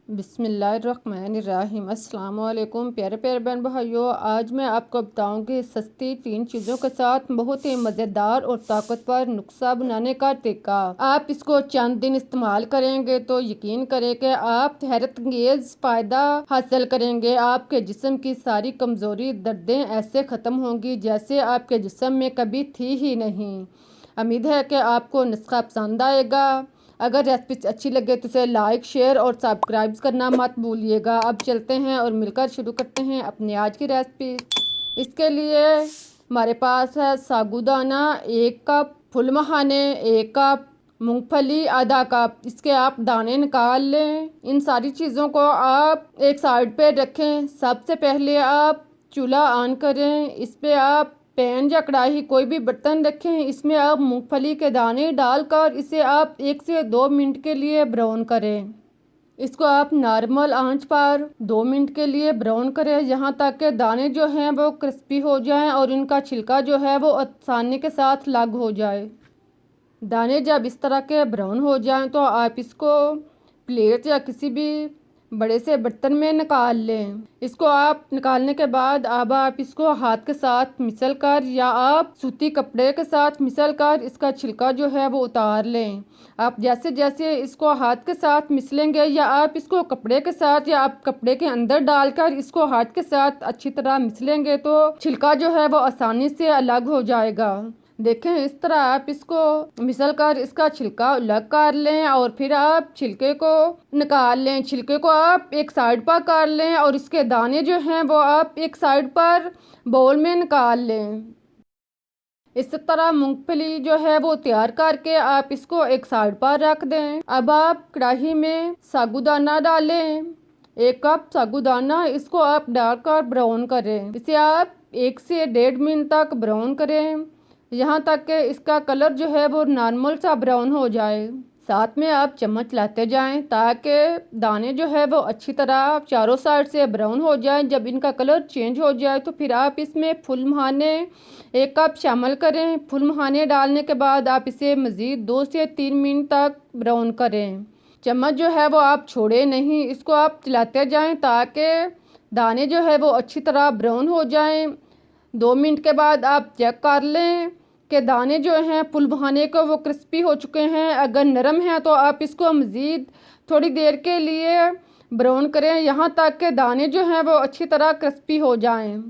बिस्मिल्लाहिर्रहमानिर्रहीम। अस्सलाम वालेकुम प्यारे प्यारे बहन भाइयों, आज मैं आपको बताऊंगी सस्ती 3 चीज़ों के साथ बहुत ही मज़ेदार और ताकतवर नुस्खा बनाने का तरीका। आप इसको चंद दिन इस्तेमाल करेंगे तो यकीन करें कि आप हैरतअंगेज़ फ़ायदा हासिल करेंगे। आपके जिस्म की सारी कमज़ोरी दर्दें ऐसे ख़त्म होंगी जैसे आपके जिस्म में कभी थी ही नहीं। उम्मीद है कि आपको नुस्खा पसंद आएगा। अगर रेसिपी अच्छी लगे तो इसे लाइक शेयर और सब्सक्राइब करना मत भूलिएगा। अब चलते हैं और मिलकर शुरू करते हैं अपनी आज की रेसिपी। इसके लिए हमारे पास है साबूदाना 1 कप, फुल मखाने 1 कप, मूंगफली आधा कप। इसके आप दाने निकाल लें। इन सारी चीज़ों को आप एक साइड पे रखें। सबसे पहले आप चूल्हा ऑन करें। इस पे आप पैन या कढ़ाई कोई भी बर्तन रखें। इसमें आप मूंगफली के दाने डालकर इसे आप 1 से 2 मिनट के लिए ब्राउन करें। इसको आप नॉर्मल आंच पर 2 मिनट के लिए ब्राउन करें, यहाँ तक के दाने जो हैं वो क्रिस्पी हो जाएं और इनका छिलका जो है वो आसानी के साथ अलग हो जाए। दाने जब इस तरह के ब्राउन हो जाएं तो आप इसको प्लेट या किसी भी बड़े से बर्तन में निकाल लें। इसको आप निकालने के बाद अब आप इसको हाथ के साथ मिसल कर या आप सूती कपड़े के साथ मिसल कर इसका छिलका जो है वो उतार लें। आप जैसे जैसे इसको हाथ के साथ मिसलेंगे या आप इसको कपड़े के साथ या आप कपड़े के अंदर डालकर इसको हाथ के साथ अच्छी तरह मिसलेंगे तो छिलका जो है वो आसानी से अलग हो जाएगा। देखें, इस तरह आप इसको मिसल कर इसका छिलका अलग कर लें और फिर आप छिलके को निकाल लें। छिलके को आप एक साइड पर कर लें और इसके दाने जो हैं वो आप एक साइड पर बाउल में निकाल लें। इस तरह मूंगफली जो है वो तैयार करके आप इसको एक साइड पर रख दें। अब आप कढ़ाई में साबूदाना डालें। 1 कप साबूदाना, इसको आप डालकर ब्राउन करें। इसे आप 1 से 1.5 मिनट तक ब्राउन करें, यहाँ तक कि इसका कलर जो है वो नॉर्मल सा ब्राउन हो जाए। साथ में आप चम्मच लाते जाएं ताकि दाने जो है वो अच्छी तरह चारों साइड से ब्राउन हो जाएं। जब इनका कलर चेंज हो जाए तो फिर आप इसमें फुल मखाने 1 कप शामिल करें। फुल मखाने डालने के बाद आप इसे मज़ीद 2 से 3 मिनट तक ब्राउन करें। चम्मच जो है वो आप छोड़े नहीं, इसको आप चलाते जाएं ताकि दाने जो है वो अच्छी तरह ब्राउन हो जाएं। 2 मिनट के बाद आप चेक कर लें कि दाने जो हैं फुल मखाने को वो क्रिस्पी हो चुके हैं। अगर नरम है तो आप इसको मज़ीद थोड़ी देर के लिए ब्राउन करें, यहाँ तक कि दाने जो हैं वो अच्छी तरह क्रिस्पी हो जाएं।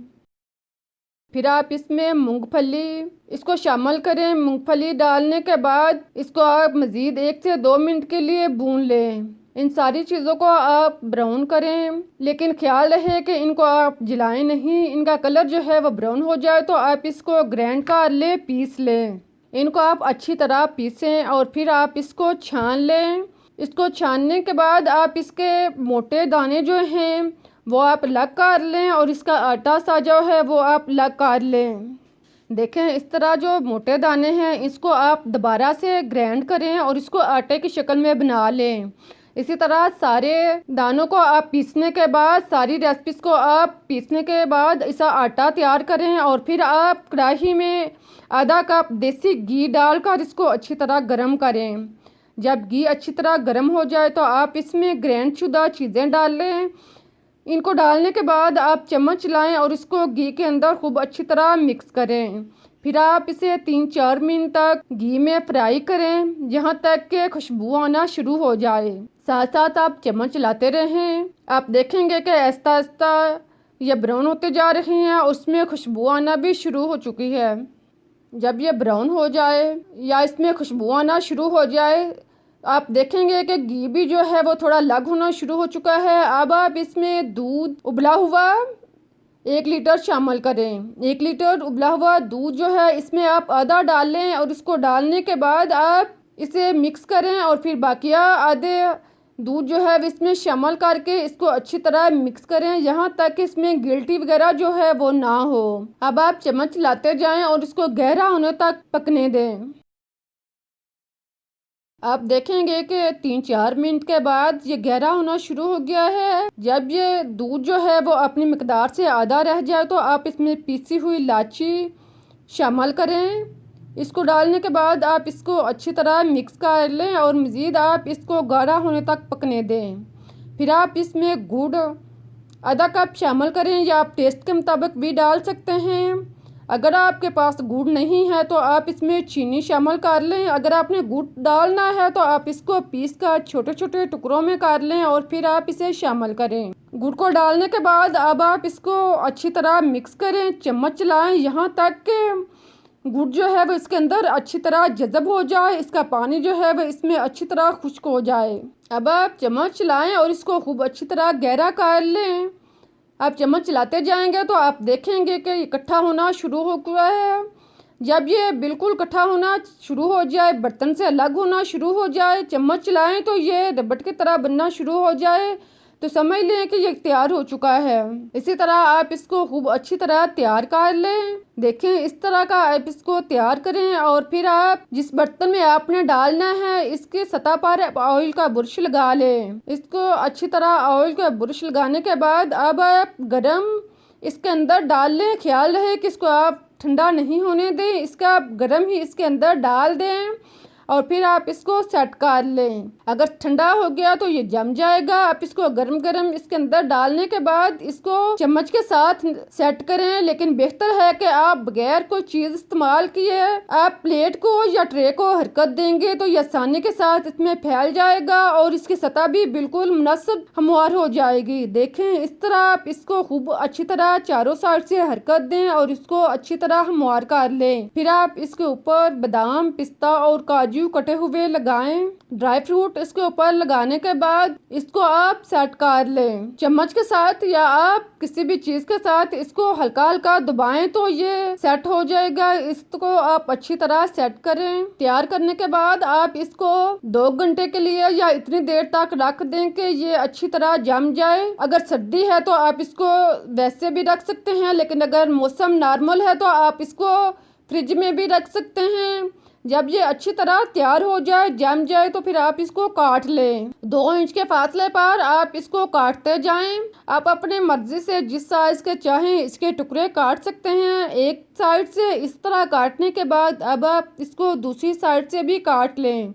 फिर आप इसमें मूंगफली इसको शामिल करें। मूंगफली डालने के बाद इसको आप मज़ीद 1 से 2 मिनट के लिए भून लें। इन सारी चीज़ों को आप ब्राउन करें, लेकिन ख्याल रहे कि इनको आप जलाएं नहीं। इनका कलर जो है वो ब्राउन हो जाए तो आप इसको ग्राइंड कर लें, पीस लें। इनको आप अच्छी तरह पीसें और फिर आप इसको छान लें। इसको छानने के बाद आप इसके मोटे दाने जो हैं वो आप अलग कर लें और इसका आटा सा जो है वो आप अलग कर लें। देखें, इस तरह जो मोटे दाने हैं इसको आप दोबारा से ग्राइंड करें और इसको आटे की शक्ल में बना लें। इसी तरह सारे दानों को आप पीसने के बाद, सारी रेसिपीज़ को आप पीसने के बाद इसका आटा तैयार करें और फिर आप कढ़ाई में आधा कप देसी घी डालकर इसको अच्छी तरह गर्म करें। जब घी अच्छी तरह गर्म हो जाए तो आप इसमें ग्राइंड शुदा चीज़ें डाल लें। इनको डालने के बाद आप चम्मच चलाएं और इसको घी के अंदर खूब अच्छी तरह मिक्स करें। फिर आप इसे 3-4 मिनट तक घी में फ्राई करें, यहाँ तक कि खुशबू आना शुरू हो जाए। साथ साथ आप चम्मच चलाते रहें। आप देखेंगे कि आहिस्ता आहिस्ता ये ब्राउन होते जा रहे हैं, उसमें खुशबू आना भी शुरू हो चुकी है। जब ये ब्राउन हो जाए या इसमें खुशबू आना शुरू हो जाए, आप देखेंगे कि घी भी जो है वो थोड़ा अलग होना शुरू हो चुका है। अब आप इसमें दूध उबला हुआ 1 लीटर शामिल करें। 1 लीटर उबला हुआ दूध जो है इसमें आप आधा डाल लें और इसको डालने के बाद आप इसे मिक्स करें और फिर बाकिया आधे दूध जो है इसमें शामिल करके इसको अच्छी तरह मिक्स करें, यहाँ तक कि इसमें गिल्टी वगैरह जो है वो ना हो। अब आप चम्मच लाते जाएं और इसको गहरा होने तक पकने दें। आप देखेंगे कि 3-4 मिनट के बाद ये गहरा होना शुरू हो गया है। जब ये दूध जो है वो अपनी मिकदार से आधा रह जाए तो आप इसमें पीसी हुई इलायची शामिल करें। इसको डालने के बाद आप इसको अच्छी तरह मिक्स कर लें और मज़ीद आप इसको गाढ़ा होने तक पकने दें। फिर आप इसमें गुड़ आधा कप शामिल करें या आप टेस्ट के मुताबिक भी डाल सकते हैं। अगर आपके पास गुड़ नहीं है तो आप इसमें चीनी शामिल कर लें। अगर आपने गुड़ डालना है तो आप इसको पीस कर छोटे छोटे टुकड़ों में कर लें और फिर आप इसे शामिल करें। गुड़ को डालने के बाद अब आप इसको अच्छी तरह मिक्स करें, चम्मच चलाएं यहाँ तक कि गुड़ जो है वो इसके अंदर अच्छी तरह जज़ब हो जाए, इसका पानी जो है वो इसमें अच्छी तरह खुश्क हो जाए। अब आप चम्मच चलाएं और इसको खूब अच्छी तरह गहरा कर लें। आप चम्मच चलाते जाएंगे तो आप देखेंगे कि इकट्ठा होना शुरू हो गया है। जब ये बिल्कुल इकट्ठा होना शुरू हो जाए, बर्तन से अलग होना शुरू हो जाए, चम्मच चलाएं तो ये रबड़ की तरह बनना शुरू हो जाए तो समझ लें कि ये तैयार हो चुका है। इसी तरह आप इसको खूब अच्छी तरह तैयार कर लें। देखें इस तरह का आप इसको तैयार करें और फिर आप जिस बर्तन में आपने डालना है इसके सतह पर ऑयल का बुरश लगा लें। इसको अच्छी तरह ऑयल का बुरश लगाने के बाद अब आप गरम इसके अंदर डाल लें। ख्याल रहे कि इसको आप ठंडा नहीं होने दें, इसका आप गरम ही इसके अंदर डाल दें और फिर आप इसको सेट कर लें। अगर ठंडा हो गया तो ये जम जाएगा। आप इसको गरम गरम इसके अंदर डालने के बाद इसको चम्मच के साथ सेट करें, लेकिन बेहतर है कि आप बगैर कोई चीज़ इस्तेमाल किए आप प्लेट को या ट्रे को हरकत देंगे तो ये आसानी के साथ इसमें फैल जाएगा और इसकी सतह भी बिल्कुल मुनासिब हमवार हो जाएगी। देखें इस तरह आप इसको खूब अच्छी तरह चारों साइड से हरकत दें और इसको अच्छी तरह हमवार कर लें। फिर आप इसके ऊपर बादाम, पिस्ता और काजू कटे हुए लगाएं। ड्राई फ्रूट इसके ऊपर लगाने के बाद इसको आप सेट कर लें चम्मच के साथ या आप किसी भी चीज़ के साथ इसको हल्का हल्का दबाएं तो ये सेट हो जाएगा। इसको आप अच्छी तरह सेट करें। तैयार करने के बाद आप इसको 2 घंटे के लिए या इतनी देर तक रख दें कि ये अच्छी तरह जम जाए। अगर सर्दी है तो आप इसको वैसे भी रख सकते हैं, लेकिन अगर मौसम नॉर्मल है तो आप इसको फ्रिज में भी रख सकते हैं। जब ये अच्छी तरह तैयार हो जाए, जम जाए तो फिर आप इसको काट लें। 2 इंच के फासले पर आप इसको काटते जाएं। आप अपने मर्जी से जिस साइज के चाहें इसके टुकड़े काट सकते हैं। एक साइड से इस तरह काटने के बाद अब आप इसको दूसरी साइड से भी काट लें।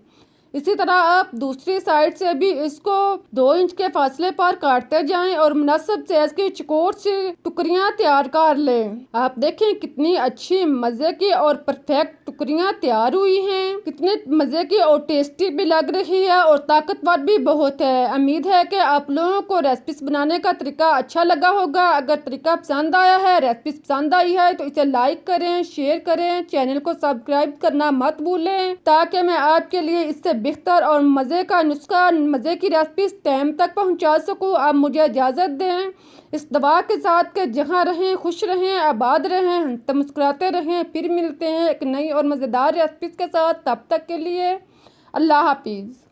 इसी तरह आप दूसरी साइड से भी इसको 2 इंच के फासले पर काटते जाएं और मुनासिब साइज की चौकोर सी टुकड़ियां तैयार कर लें। आप देखें कितनी अच्छी मज़े की और परफेक्ट टुकड़ियां तैयार हुई हैं। कितनी मज़े की और टेस्टी भी लग रही है और ताकतवर भी बहुत है। उम्मीद है कि आप लोगों को रेसिपीज बनाने का तरीका अच्छा लगा होगा। अगर तरीका पसंद आया है, रेसिपी पसंद आई है तो इसे लाइक करें, शेयर करें, चैनल को सब्सक्राइब करना मत भूलें ताकि मैं आपके लिए इससे बेहतर और मज़े का नुस्खा, मज़े की रेसिपी टाइम तक पहुंचा सकूं। आप मुझे इजाज़त दें इस दवा के साथ कि जहां रहें खुश रहें, आबाद रहें, हंसते मुस्कुराते रहें। फिर मिलते हैं एक नई और मज़ेदार रेसिपी के साथ। तब तक के लिए अल्लाह हाफिज़।